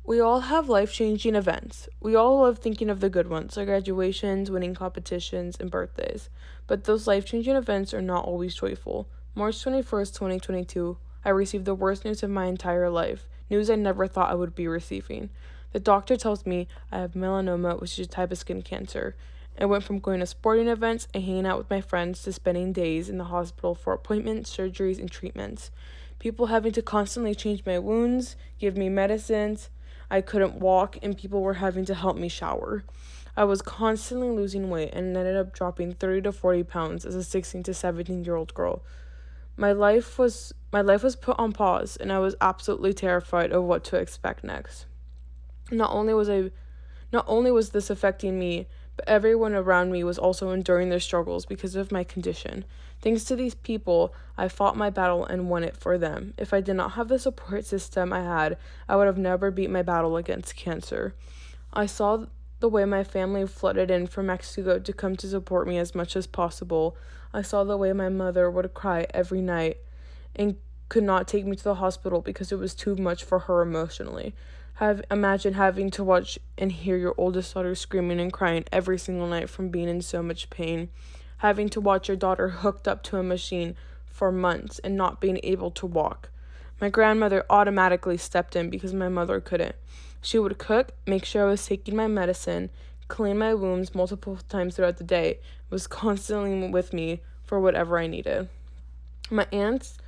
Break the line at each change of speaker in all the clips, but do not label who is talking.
We all have life-changing events. We all love thinking of the good ones, like graduations, winning competitions, and birthdays. But those life-changing events are not always joyful. March 21st, 2022, I received the worst news of my entire life, news I never thought I would be receiving. The doctor tells me I have melanoma, which is a type of skin cancer. I went from going to sporting events and hanging out with my friends to spending days in the hospital for appointments, surgeries, and treatments. People having to constantly change my wounds, give me medicines. I couldn't walk, and people were having to help me shower. I was constantly losing weight and ended up dropping 30 to 40 pounds as a 16 to 17-year-old girl. My life was put on pause, and I was absolutely terrified of what to expect next. Not only was I not only was this affecting me, but everyone around me was also enduring their struggles because of my condition. Thanks to these people, I fought my battle and won it for them. If I did not have the support system I had, I would have never beat my battle against cancer. I saw the way my family flooded in from Mexico to come to support me as much as possible. I saw the way my mother would cry every night and could not take me to the hospital because it was too much for her emotionally. Imagine having to watch and hear your oldest daughter screaming and crying every single night from being in so much pain. Having to watch your daughter hooked up to a machine for months and not being able to walk. My grandmother automatically stepped in because my mother couldn't. She would cook, make sure I was taking my medicine, clean my wounds multiple times throughout the day, was constantly with me for whatever I needed. My aunts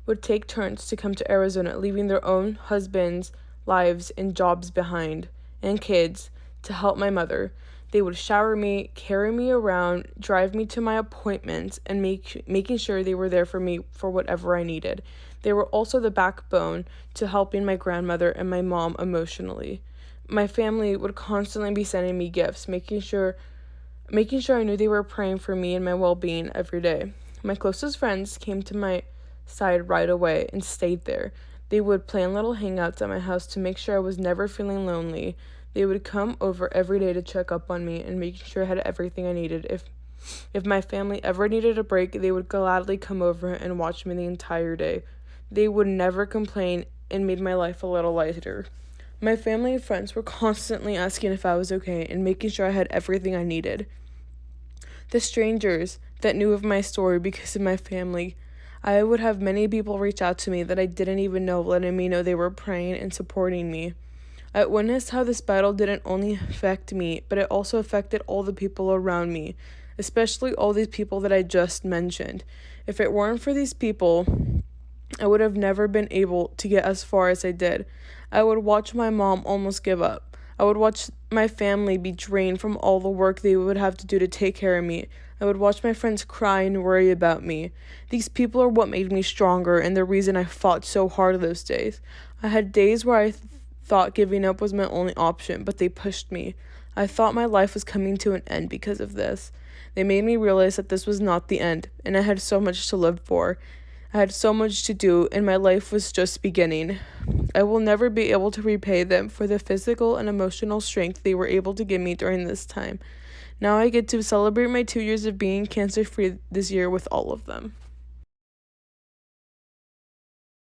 would take turns to come to Arizona, leaving their own husbands, lives, and jobs behind, and kids, to help my mother. They would shower me, carry me around, drive me to my appointments, and making sure they were there for me for whatever I needed. They were also the backbone to helping my grandmother and my mom emotionally. My family would constantly be sending me gifts, making sure I knew they were praying for me and my well-being every day. My closest friends came to my side right away and stayed there. They would plan little hangouts at my house to make sure I was never feeling lonely. They would come over every day to check up on me and make sure I had everything I needed. If my family ever needed a break, they would gladly come over and watch me the entire day. They would never complain and made my life a little lighter. My family and friends were constantly asking if I was okay and making sure I had everything I needed. The strangers that knew of my story because of my family, I would have many people reach out to me that I didn't even know, letting me know they were praying and supporting me. I witnessed how this battle didn't only affect me, but it also affected all the people around me, especially all these people that I just mentioned. If it weren't for these people, I would have never been able to get as far as I did. I would watch my mom almost give up. I would watch my family be drained from all the work they would have to do to take care of me. I would watch my friends cry and worry about me. These people are what made me stronger and the reason I fought so hard those days. I had days where I thought giving up was my only option, but they pushed me. I thought my life was coming to an end because of this. They made me realize that this was not the end, and I had so much to live for. I had so much to do, and my life was just beginning. I will never be able to repay them for the physical and emotional strength they were able to give me during this time. Now I get to celebrate my 2 years of being cancer-free this year with all of them.